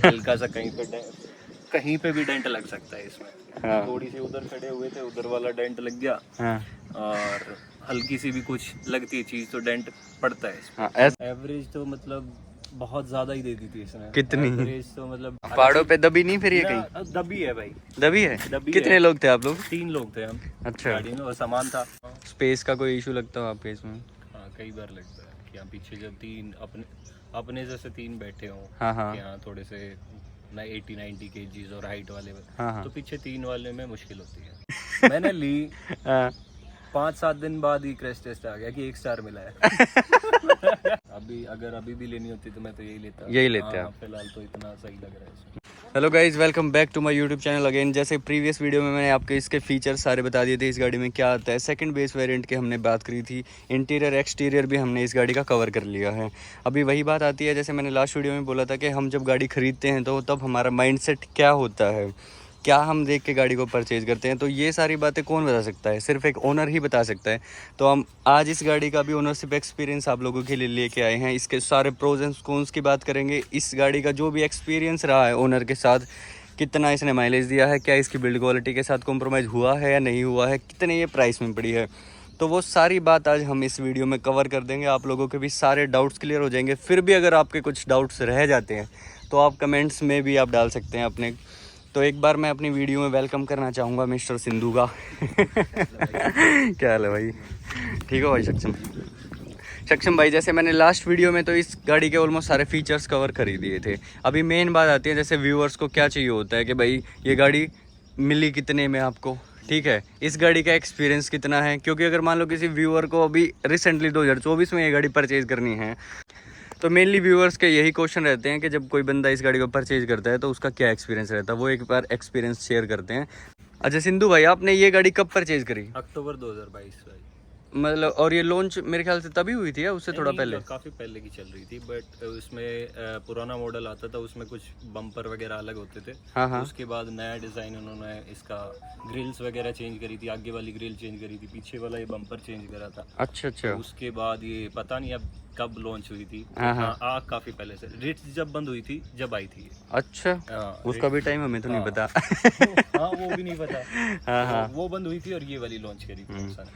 हल्का सा कहीं पे भी डेंट लग सकता है इसमें। हाँ। थोड़ी सी उधर खड़े हुए थे, उधर वाला डेंट लग गया। हाँ और हल्की सी भी कुछ लगती है चीज तो डेंट पड़ता है इसमें। हाँ। एवरेज तो मतलब बहुत ज्यादा ही दे दी थी इसने। कितनी? एवरेज तो मतलब पहाड़ों पे दबी नहीं फिर ये ना, कहीं? दबी है भाई। दबी है? दबी कितने है। लोग थे आप लोग? 3 लोग थे हम अच्छा। गाड़ी में और सामान था। स्पेस का कोई इशू लगता हो आपके इसमें? हाँ, कई बार लगता है कि यहाँ पीछे जब 3 अपने जैसे 3 बैठे हों, हाँ हाँ कि यहाँ थोड़े से 80-90 केजीज और हाइट वाले हाँ हाँ। तो पीछे 3 वाले में मुश्किल होती है। मैंने ली हाँ। 5-7 दिन बाद ही क्रैश टेस्ट आ गया कि 1 स्टार मिला है। अभी भी लेनी होती तो मैं तो यही लेता। यही लेते हाँ, आप? फिलहाल तो इतना सही लग रहा है इसमें। Hello guys, welcome back to my YouTube channel again. जैसे प्रीवियस वीडियो में मैंने आपके इसके फीचर्स सारे बता दिए थे, इस गाड़ी में क्या आता है। सेकंड बेस वेरिएंट की हमने बात करी थी, इंटीरियर एक्सटीरियर भी हमने इस गाड़ी का कवर कर लिया है। अभी वही बात आती है, जैसे मैंने लास्ट वीडियो में बोला था कि हम जब गाड़ी खरीदते हैं तो तब हमारा माइंडसेट क्या होता है, क्या हम देख के गाड़ी को परचेज करते हैं। तो ये सारी बातें कौन बता सकता है? सिर्फ एक ओनर ही बता सकता है। तो हम आज इस गाड़ी का भी ओनरशिप एक्सपीरियंस आप लोगों के लिए लेके आए हैं। इसके सारे प्रोज एंड कॉन्स की बात करेंगे, इस गाड़ी का जो भी एक्सपीरियंस रहा है ओनर के साथ, कितना इसने माइलेज दिया है, क्या इसकी बिल्ड क्वालिटी के साथ कॉम्प्रोमाइज़ हुआ है या नहीं हुआ है, कितने ये प्राइस में पड़ी है, तो वो सारी बात आज हम इस वीडियो में कवर कर देंगे। आप लोगों के भी सारे डाउट्स क्लियर हो जाएंगे। फिर भी अगर आपके कुछ डाउट्स रह जाते हैं तो आप कमेंट्स में भी आप डाल सकते हैं अपने। तो एक बार मैं अपनी वीडियो में वेलकम करना चाहूँगा मिस्टर सिंधु का। क्या हाल है भाई? ठीक हो भाई सक्षम भाई? जैसे मैंने लास्ट वीडियो में तो इस गाड़ी के ऑलमोस्ट सारे फीचर्स कवर कर ही दिए थे। अभी मेन बात आती है, जैसे व्यूअर्स को क्या चाहिए होता है कि भाई ये गाड़ी मिली कितने में आपको, ठीक है, इस गाड़ी का एक्सपीरियंस कितना है। क्योंकि अगर मान लो किसी व्यूअर को अभी रिसेंटली 2024 में ये गाड़ी परचेज करनी है, तो मेनली व्यूअर्स के यही क्वेश्चन रहते हैं कि जब कोई बंदा इस गाड़ी को परचेज करता है तो उसका क्या एक्सपीरियंस रहता है। वो एक बार एक्सपीरियंस शेयर करते हैं। अच्छा सिंधु भाई, आपने ये गाड़ी कब परचेज करी? अक्टूबर 2022 भाई। मतलब, और ये लॉन्च मेरे ख्याल से तभी हुई थी या उससे थोड़ा नहीं, पहले? काफी पहले की चल रही थी, बट उसमें पुराना मॉडल आता था, उसमें कुछ बम्पर वगैरह अलग होते थे। हाँ हाँ। उसके बाद नया डिजाइन उन्होंने इसका ग्रिल्स वगैरह चेंज करी थी, आगे वाली ग्रिल चेंज करी थी, पीछे वाला ये बम्पर चेंज करा था। अच्छा अच्छा। तो उसके बाद ये पता नहीं अब कब लॉन्च हुई थी। हाँ हाँ। हाँ, काफी पहले से रिट्स जब बंद हुई थी जब आई थी ये। अच्छा, हाँ, उसका भी टाइम हमें तो नहीं हाँ। पता। हाँ, वो भी नहीं पता। हाँ हाँ। वो बंद हुई थी और ये वाली लॉन्च करी थी सर।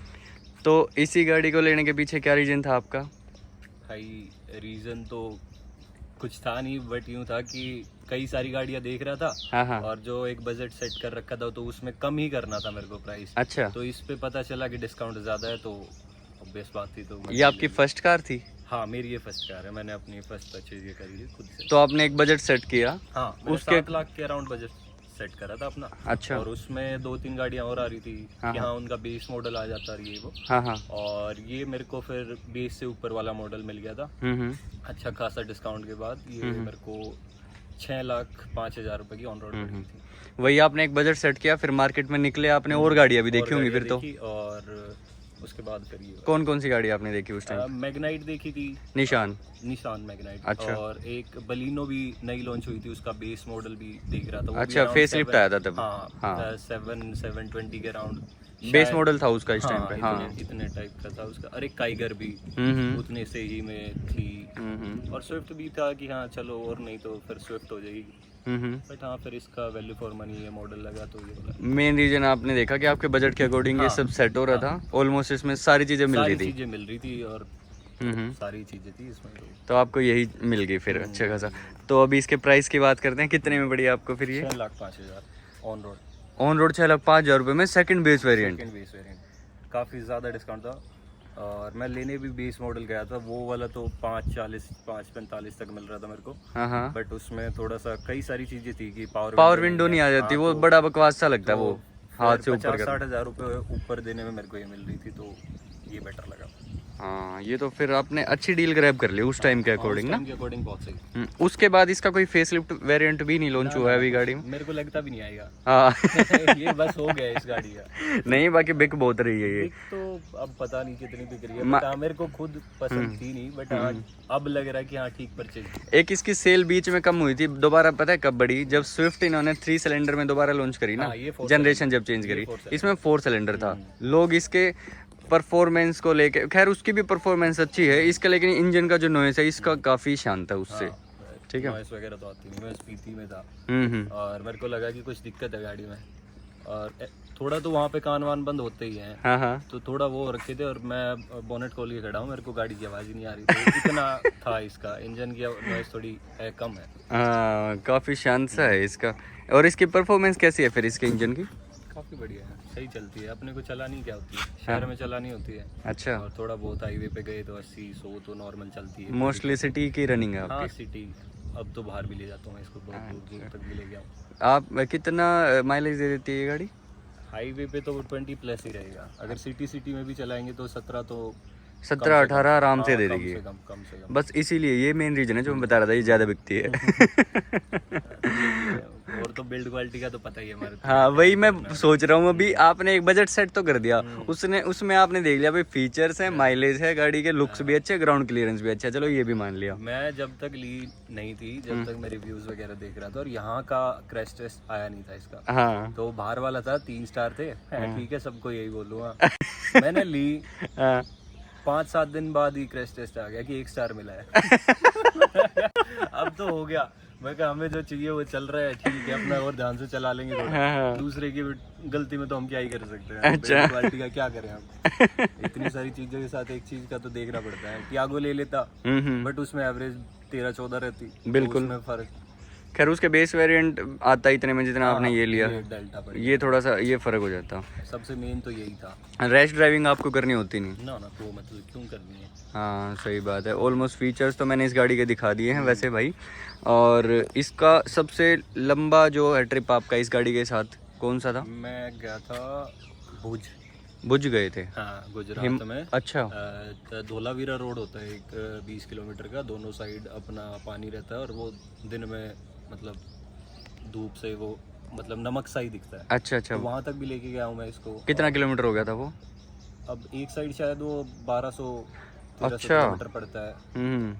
तो इसी गाड़ी को लेने के पीछे क्या रीजन था आपका? भाई रीजन तो कुछ था नहीं, बट यूँ था कि कई सारी गाड़ियाँ देख रहा था। हाँ हाँ। और जो एक बजट सेट कर रखा था तो उसमें कम ही करना था मेरे को प्राइस। अच्छा, तो इस पे पता चला कि डिस्काउंट ज्यादा है, तो ऑब्वियस बात थी। तो ये आपकी फर्स्ट कार थी? हाँ, मेरी ये फर्स्ट कार है। मैंने अपनी फर्स्ट परचेज ये करी है खुद से। तो आपने एक बजट सेट किया? हाँ, उसके 7 लाख के अराउंड बजट सेट करा था अपना। अच्छा। और उसमें 2-3 गाड़ियाँ और आ रही थी हाँ कि हाँ उनका बेस मॉडल आ जाता है ये वो। हाँ हाँ। और ये मेरे को फिर बेस से ऊपर वाला मॉडल मिल गया था अच्छा खासा डिस्काउंट के बाद। ये मेरे को 6,05,000 रुपए की ऑन रोड पड़ गई थी। वही आपने एक बजट सेट किया, फिर मार्केट में निकले आपने और गाड़ियाँ भी देखी होंगी फिर तो? और उसके बाद फिर ये कौन कौन सी गाड़ी आपने देखी उस टाइम? मैग्नाइट देखी थी, निशान मैग्नाइट। अच्छा। और एक बलिनो भी नई लॉन्च हुई थी, उसका बेस मॉडल भी देख रहा था। वो अच्छा, फेसलिफ्ट आया था तब? हाँ, 720 के अराउंड बेस मॉडल था उसका इस टाइम पे? हाँ, इतने टाइप का था उसका। अरे काइगर भी उतने से ही में थी। और स्विफ्ट भी था कि हाँ चलो, और नहीं तो फिर स्विफ्ट हो जाएगी। बट हाँ, फिर इसका वैल्यू फॉर मनी ये मॉडल लगा तो ये मेन रीजन आपने देखा कि आपके बजट के अकॉर्डिंग ये सब सेट हो रहा था। ऑलमोस्ट इसमें सारी चीजें मिल रही थी। चीजें मिल रही थी और सारी चीजें थी इसमें। तो आपको यही मिल गई फिर अच्छा खासा। तो अभी इसके प्राइस की बात करते हैं, कितने में पड़ी आपको फिर ये? 6,05,000 ऑन रोड। ऑन रोड 6,05,000 रुपये में सेकंड बेस वेरिएंट? काफ़ी ज़्यादा डिस्काउंट था। और मैं लेने भी बेस मॉडल गया था, वो वाला तो 5,40 5,45 तक मिल रहा था मेरे को। हाँ हाँ। बट उसमें थोड़ा सा कई सारी चीज़ें थी कि पावर विंडो नहीं आ जाती। वो बड़ा बकवास सा लगता है वो, हाथ से ऊपर 50-60 हज़ार रुपये ऊपर देने में मेरे को ये मिल रही थी, तो ये बेटर लगा। हाँ, ये तो फिर आपने अच्छी डील ग्रैब कर ली उस टाइम के अकॉर्डिंग ना? के अकॉर्डिंग बहुत सही। उसके बाद इसका कोई फेसलिफ्ट वेरिएंट भी नहीं लॉन्च हुआ है अभी गाड़ी में? मेरे को लगता भी नहीं आएगा। हाँ। ये बस हो गया इस गाड़ी का। नहीं, बाकी बिक बहुत रही है ये। बिक तो अब पता नहीं कितनी बिक रही है, बट हाँ, मेरे को खुद पसंद थी नहीं, बट हाँ अब लग रहा है कि हाँ ठीक परचेज। एक इसकी सेल बीच में कम हुई थी दोबारा, पता है कब बढ़ी? जब स्विफ्ट इन्होंने 3 सिलेंडर में दोबारा लॉन्च करी ना, जनरेशन जब चेंज करी, इसमें 4 सिलेंडर था। लोग इसके परफॉर्मेंस को लेके, खैर उसकी भी परफॉर्मेंस अच्छी है इसका, लेकिन इंजन का जो नॉइस है इसका काफ़ी शांत है उससे। ठीक है। नॉइस वगैरह तो आती नहीं, मैं स्पीति में था हम्म। और मेरे को लगा कि कुछ दिक्कत है गाड़ी में, और थोड़ा तो वहाँ पे कान वान बंद होते ही हैं, हाँ हाँ। तो थोड़ा वो रखे थे और मैं बोनेट खोल के खड़ा हूँ, मेरे को गाड़ी की आवाज़ ही नहीं आ रही थी, इतना था इसका इंजन की नॉइस थोड़ी है, कम है। हाँ, काफ़ी शांत सा है इसका। और इसकी परफॉर्मेंस कैसी है फिर इसके इंजन की? काफ़ी बढ़िया है, सही चलती है, अपने को चलानी क्या होती है, शहर में चलानी होती है, अच्छा, और थोड़ा बहुत हाईवे पे गए तो 80-100 तो नॉर्मल चलती है। मोस्टली सिटी की रनिंग है हाँ आपकी? सिटी, अब तो बाहर भी ले जाता हूँ मैं इसको, बहुत दूर दूर तक भी ले गया हूँ। आप कितना माइलेज दे देती है ये गाड़ी? हाईवे पे तो 20+ ही रहेगा, अगर सिटी में भी चलाएंगे तो 17 तो 17-18 आराम से हाँ, दे कम देगी। से कम से कम। बस इसीलिए ये मेन रीजन है जो मैं बता रहा था, ये ज़्यादा बिकती है। और तो बिल्ड क्वालिटी का तो पता ही है हमारे। हाँ, वही मैं सोच रहा हूँ। अभी आपने एक बजट सेट तो कर दिया, उसने उसमें आपने देख लिया भाई फीचर्स है, माइलेज है गाड़ी के, लुक्स भी अच्छे, ग्राउंड क्लियरेंस भी अच्छा, चलो ये भी मान लिया। मैं जब तक ली नहीं थी, जब तक मैं रिव्यूज वगैरह देख रहा था, और यहाँ का क्रैश टेस्ट आया नहीं था इसका, हाँ तो बाहर वाला था 3 स्टार थे, ठीक है सबको यही बोलूँगा। मैंने ली, हाँ 5-7 दिन बाद ही क्रैश टेस्ट आ गया कि 1 स्टार मिला है। अब तो हो गया, मैं कहा हमें जो चाहिए वो चल रहा है, ठीक है अपना और ध्यान से चला लेंगे थोड़ा। हाँ। दूसरे की गलती में तो हम क्या ही कर सकते हैं, अच्छा। क्वालिटी का क्या करें हम। इतनी सारी चीजों के साथ एक चीज का तो देखना पड़ता है। टियागो ले लेता, बट उसमें एवरेज 13-14 रहती, बिल्कुल। में फर्क। खैर उसके बेस वेरिएंट आता इतने में जितना आपने ये लिया, डेल्टा पड़ ये थोड़ा सा ये फर्क हो जाता। सबसे मेन तो यही था। रैश ड्राइविंग आपको करनी होती नहीं ना तो मतलब क्यों करनी है। हाँ सही बात है। ऑलमोस्ट फीचर्स तो मैंने इस गाड़ी के दिखा दिए हैं वैसे भाई। और इसका सबसे लंबा जो है ट्रिप आपका इस गाड़ी के साथ कौन सा था? मैं गया था भुज। भुज गए थे? हाँ गुजरात में। अच्छा। धोलावीरा रोड होता है एक 20 किलोमीटर का, दोनों साइड अपना पानी रहता है, और वो दिन में मतलब धूप से वो मतलब नमक सा ही दिखता है। अच्छा अच्छा। तो वहाँ तक भी लेके गया हूँ मैं इसको। कितना किलोमीटर हो गया था वो? अब एक साइड शायद वो 1200-1300 अच्छा। किलोमीटर पड़ता है,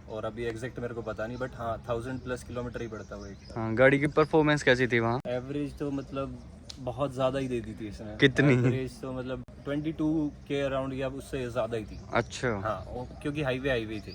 और अभी एग्जैक्ट मेरे को पता नहीं, बट हाँ 1000+ किलोमीटर ही पड़ता है वो एक। हाँ, गाड़ी की परफॉर्मेंस कैसी थी वहाँ? एवरेज तो मतलब बहुत ज़्यादा ही दे दी थी इसने। कितनी? एवरेज तो मतलब 22 के अराउंड या उससे ज़्यादा ही थी। अच्छा। हाँ क्योंकि हाईवे थे,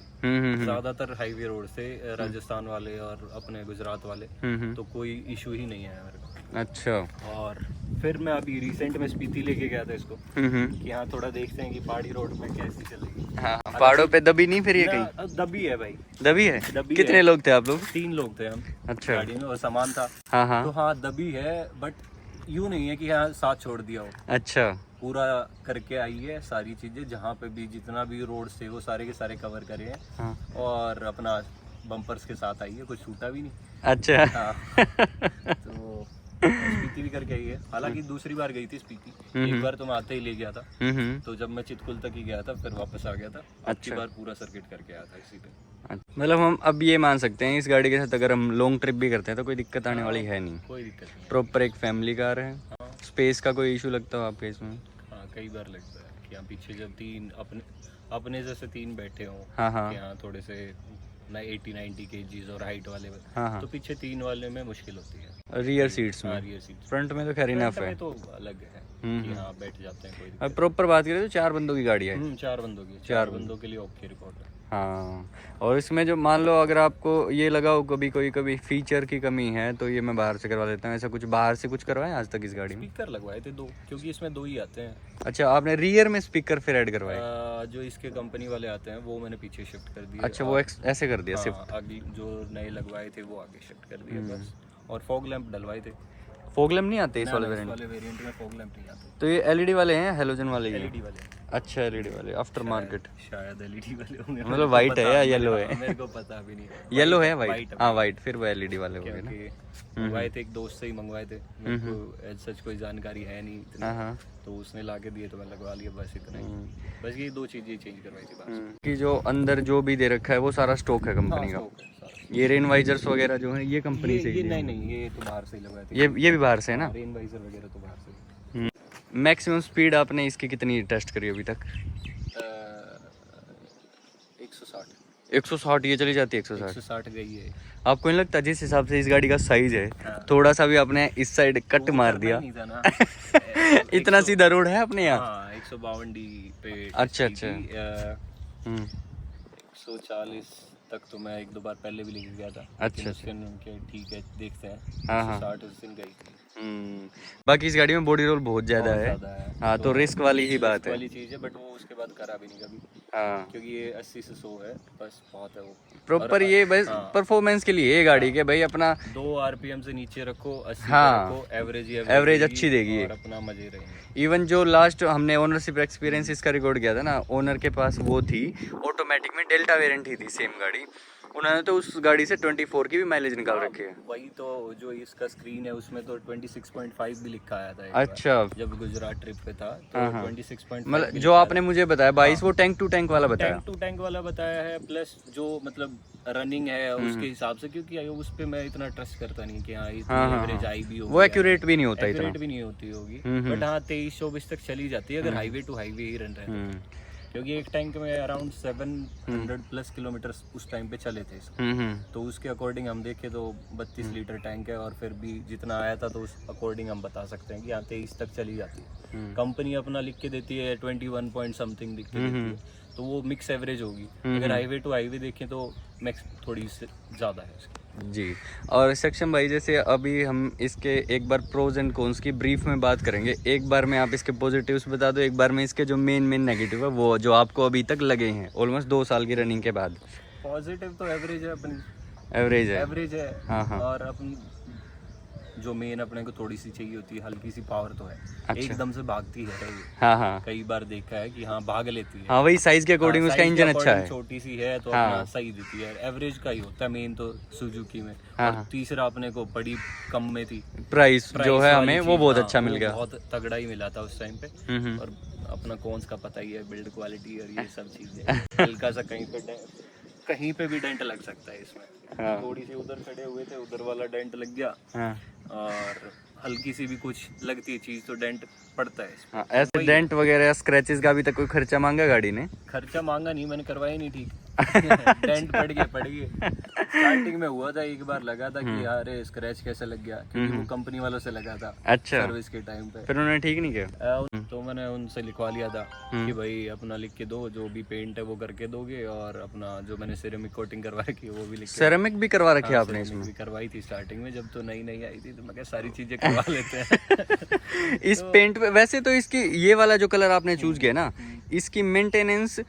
ज़्यादातर हाईवे रोड से, राजस्थान वाले और अपने गुजरात वाले, तो कोई इशू ही नहीं है मेरे को। अच्छा। और फिर मैं अभी रिसेंट में स्पीति लेके गया था इसको, कि हाँ थोड़ा देखते हैं कि पहाड़ी रोड पे कैसी चलेगी। हाँ, पहाड़ों पे दबी नहीं फिर ये कहीं? दबी है भाई, दबी है। दबी कितने है। लोग थे आप लोग? 3 लोग थे हम अच्छा। गाड़ी में, और सामान था। हाँ हाँ। तो हाँ दबी है, बट यूँ नहीं है कि हाँ साथ छोड़ दिया हो। अच्छा। पूरा करके आई है सारी चीजें, जहाँ पे भी जितना भी रोड से वो सारे के सारे कवर करे हैं। हाँ। और अपना बम्पर्स के साथ आई है, कुछ छूटा भी नहीं। अच्छा। हाँ। तो स्पीति भी करके आई है, हालांकि दूसरी बार गई थी स्पीति, एक बार तो मैं आते ही ले गया था, तो जब मैं चितकुल तक ही गया था फिर वापस आ गया था। अच्छी बार पूरा सर्किट करके आया था इसी पे। मतलब हम अब ये मान सकते हैं इस गाड़ी के साथ अगर हम लॉन्ग ट्रिप भी करते हैं तो कोई दिक्कत आने वाली है नहीं। कोई दिक्कत नहीं। प्रॉपर एक फैमिली कार है। हाँ। स्पेस का कोई इशू लगता हो आपके इसमें? हाँ कई बार लगता है कि यहाँ पीछे जब 3 अपने जैसे 3 बैठे हों, हाँ हाँ। कि हाँ थोड़े से 80-90 kgs और हाइट वाले, हाँ हाँ। तो पीछे 3 वाले में मुश्किल होती है। रियर सीट्स हाँ में? Rear seat. फ्रंट में तो खैर इनफ फ्रंट है। में तो अलग है कि हाँ बैठ जाते हैं, कोई अब दिक्कत प्रॉपर बात करें तो 4 बंदों की गाड़ी है। 4 बंदों की, 4 बंदों के लिए ओके रिकॉर्ड है। हाँ। और इसमें जो मान लो अगर आपको ये लगा हो कभी फीचर की कमी है तो ये मैं बाहर से करवा देता हूँ, ऐसा कुछ बाहर से कुछ करवाया आज तक इस गाड़ी में? स्पीकर लगवाए थे 2, क्योंकि इसमें 2 ही आते हैं। अच्छा, आपने रियर में स्पीकर फिर ऐड करवाए? जो इसके कंपनी वाले आते हैं वो मैंने पीछे शिफ्ट कर दिए। अच्छा, वो ऐसे कर दिया सिर्फ? आगे जो नए लगवाए थे वो आगे शिफ्ट कर दिए बस। और फॉग लैंप डलवाए थे। फॉग लैंप नहीं आते इस वाले इस वेरिएंट? वाले वेरिएंट में फॉग लैंप नहीं आते। तो ये एलईडी वाले हैं, हेलोजन वाले ही हैं? एलईडी वाले। अच्छा, एलईडी वाले आफ्टर मार्केट। शायद एलईडी वाले होंगे, मतलब वाइट है या येलो है? मेरे को पता भी नहीं। येलो है, वाइट? हाँ वाइट, फिर वो एलईडी वाले हो गए ना। मंगवाए थे, एक दोस्त से ही मंगवाए थे, मेरे को सच कोई जानकारी है नहीं इतनी, हाँ। तो उसने ला के दिए तो मैं लगवा लिया, बस इतना ही। बस ये 2 चीजें चेंज करवाई थी बस। कि जो अंदर जो भी दे रखा है वो सारा स्टॉक है कंपनी का? ये रेन वाइजर्स वगैरह जो है ये कंपनी से ही? ये नहीं, ये तो बाहर से ही लगवाए थे। ये भी बाहर से है ना? रेन वाइजर वगैरह तो बाहर से। मैक्सिमम स्पीड आपने इसकी कितनी टेस्ट करी अभी तक? 160। 160 ये चली जाती है? 160 160 गई है। आपको नहीं लगता जिस हिसाब से इस गाड़ी का साइज है, थोड़ा सा भी आपने इस साइड कट मार दिया? नहीं था ना। इतना सीधा रोड है अपने यहाँ? हाँ 152 पे। अच्छा। 140 तक तो मैं 1-2 बार पहले भी लेके गया था। अच्छा, उस दिन उनके ठीक है देखते हैं, हाँ, हाँ। 60 उस दिन गई थी। बाकी इस गाड़ी में बॉडी रोल बहुत ज़्यादा बहुत है। ज़्यादा है। हाँ, तो रिस्क वाली ही बात रिस्क है। वाली चीज़ है, बट वो उसके बाद करा भी नहीं कभी, हाँ, क्योंकि ये 80 से 100 है, बस बहुत है वो। प्रॉपर और ये बस हाँ, परफॉर्मेंस के लिए ये गाड़ी के भाई अपना 2 RPM से नीचे रखो, 80 हाँ, पे रखो, एवरेज एवरेज अच्छी देगी और अपना मजे रहेंगे। इवन जो लास्ट हमने ओनरशिप एक्सपीरियंस इसका रिकॉर्ड किया था ना, ओनर के पास वो थी ऑटोमेटिक में डेल्टा वेरिएंट ही थी सेम गाड़ी, उन्होंने तो उस गाड़ी से 24 की भी माइलेज निकाल रखी है। वही तो, जो इसका स्क्रीन है उसमें तो 26.5 भी लिखा आया था एक अच्छा, बार, जब गुजरात ट्रिप पे था तो हाँ, हाँ। 26.5 मतलब भी जो लिखा आपने मुझे बताया 22 वो टैंक टू टैंक वाला बताया। टैंक टू टैंक वाला बताया है, प्लस जो मतलब रनिंग है उसके हिसाब से, क्योंकि उस पे मैं इतना ट्रस्ट करता नहीं कि हाँ इतनी हाँ, हाँ, एवरेज हाँ। आई भी होगी, वो एक्यूरेट भी नहीं होता इतना। एक्यूरेट भी नहीं होती होगी, बट हाँ 23-24 तक चली जाती है अगर हाईवे टू हाईवे ही रन रहे तो। क्योंकि एक टैंक में अराउंड 700 प्लस किलोमीटर उस टाइम पे चले थे इसके, तो उसके अकॉर्डिंग हम देखें तो 32 लीटर टैंक है, और फिर भी जितना आया था तो उस अकॉर्डिंग हम बता सकते हैं कि यहाँ 23 तक चली जाती है। कंपनी अपना लिख के देती है 21 पॉइंट समथिंग लिख के देती है, तो वो मिक्स एवरेज होगी। अगर हाईवे टू हाईवे देखें तो मैक्स थोड़ी ज़्यादा है उसकी। जी, और सक्षम भाई जैसे अभी हम इसके एक बार प्रोज एंड कॉन्स की ब्रीफ में बात करेंगे, एक बार में आप इसके पॉजिटिव्स बता दो, एक बार में इसके जो मेन नेगेटिव है वो जो आपको अभी तक लगे हैं ऑलमोस्ट 2 साल की रनिंग के बाद। पॉजिटिव तो एवरेज है अपनी, एवरेज है। हाँ, हाँ। और अपन जो मेन अपने को थोड़ी सी चाहिए होती है, हल्की सी पावर तो है। अच्छा। एकदम से भागती है ये। हाँ, हाँ, कई बार देखा है कि हाँ भाग लेती है। हाँ, वही साइज के अकॉर्डिंग हाँ, उसका size के इंजन अच्छा according है। छोटी सी है तो हाँ। अपना सही देती है, एवरेज का ही होता है मेन तो सुजुकी में। हाँ, और हाँ। तीसरा अपने को बड़ी कम में थी, प्राइस जो है वाली हमें वो चीज़, बहुत हाँ, अच्छा मिल वो गया। बहुत तगड़ा ही मिला था उस टाइम पे। हम्म। और अपना कौन्स का पता ही है, बिल्ड क्वालिटी और ये सब चीजें, हल्का सा कहीं पे भी डेंट लग सकता है इसमें। हाँ। थोड़ी सी उधर खड़े हुए थे, उधर वाला डेंट लग गया, हाँ, और हल्की सी भी कुछ लगती है चीज तो डेंट पड़ता है इसमें। हाँ, ऐसे डेंट वगैरह स्क्रैचेस का अभी तक कोई खर्चा मांगा गाड़ी ने? खर्चा मांगा नहीं, मैंने करवाया नहीं ठीक। डेंट पड़ गए। स्टार्टिंग में हुआ था, एक बार लगा था कि अरे स्क्रैच कैसे लग गया, क्योंकि वो कंपनी वालों से लगा था अच्छा, सर्विस के टाइम पे। फिर उन्होंने ठीक नहीं किया? तो मैंने उनसे लिखवा लिया था कि भाई अपना लिख के दो, जो भी पेंट है वो करके दोगे, और अपना जो मैंने सिरेमिक कोटिंग करवा रखी है वो भी लिख के। सेरेमिक भी करवा रखी है आपने ceramic इसमें? भी करवाई थी स्टार्टिंग में, जब तो नई आई थी, तो मैं क्या सारी चीजें करवा लेते हैं। इस पेंट पे वैसे तो इसकी ये वाला जो कलर आपने चूज किया ना, इसकी मेंटेनेंस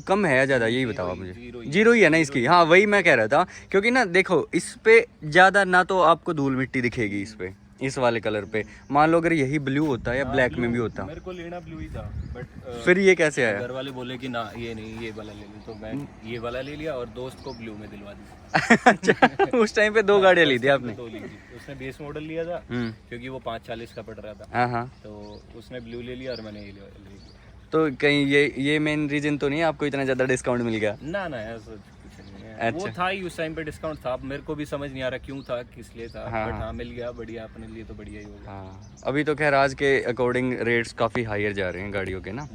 कम है या ज्यादा, यही बताओ आप मुझे। जीरो ही है ना इसकी? हाँ, वही मैं कह रहा था, क्योंकि ना देखो इस पे ज्यादा ना तो आपको धूल मिट्टी दिखेगी इस पे, इस वाले कलर पे। मान लो अगर यही ब्लू होता या ब्लैक में भी होता, मेरे को लेना ब्लू ही था, बट फिर ये कैसे आया? घर वाले बोले कि ना ये नहीं, ये वाला ले लो, तो मैं ये वाला ले लिया और दोस्त को ब्लू में दिलवा दी। अच्छा, उस टाइम पे 2 गाड़ियां ली थी आपने? 2 ली थी। उसने बेस मॉडल लिया था क्योंकि वो 540 का पड़ रहा था। हाँ, हाँ। तो उसने ब्लू ले लिया और मैंने ये ले लिया। तो कहीं ये मेन रीजन तो नहीं है आपको इतना ज्यादा डिस्काउंट मिल गया? ना ऐसा कुछ नहीं है। अच्छा। वो था ही उस टाइम पे डिस्काउंट था, मेरे को भी समझ नहीं आ रहा क्यों था, किस लिए था, हाँ, बट हाँ। हाँ मिल गया, बढ़िया, अपने लिए तो बढ़िया ही होगा। हाँ, अभी तो खैर आज के अकॉर्डिंग रेट्स काफ़ी हायर जा रहे हैं गाड़ियों के ना,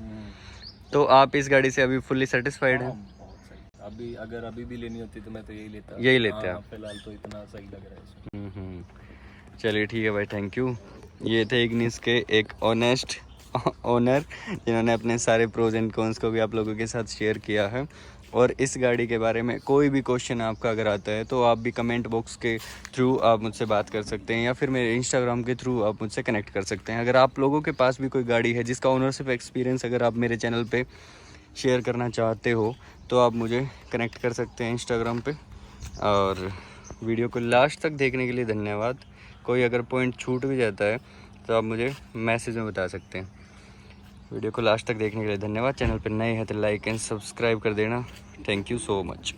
तो आप इस गाड़ी से अभी फुल्ली सेटिस्फाइड हैं? बहुत सही। अभी अगर अभी भी लेनी होती तो मैं तो यही लेता। यही लेते हैं हाँ, फिलहाल तो इतना सही लग रहा है इसमें। चलिए ठीक है भाई, थैंक यू। ये थे इग्निस के एक ऑनेस्ट ओनर, जिन्होंने अपने सारे प्रोज एंड कॉन्स को भी आप लोगों के साथ शेयर किया है। और इस गाड़ी के बारे में कोई भी क्वेश्चन आपका अगर आता है तो आप भी कमेंट बॉक्स के थ्रू आप मुझसे बात कर सकते हैं, या फिर मेरे इंस्टाग्राम के थ्रू आप मुझसे कनेक्ट कर सकते हैं। अगर आप लोगों के पास भी कोई गाड़ी है जिसका ओनरशिप एक्सपीरियंस अगर आप मेरे चैनल पे शेयर करना चाहते हो तो आप मुझे कनेक्ट कर सकते हैं इंस्टाग्राम पे। और वीडियो को लास्ट तक देखने के लिए धन्यवाद। कोई अगर पॉइंट छूट भी जाता है तो आप मुझे मैसेज में बता सकते हैं। वीडियो को लास्ट तक देखने के लिए धन्यवाद। चैनल पर नए हैं तो लाइक एंड सब्सक्राइब कर देना। Thank you so much.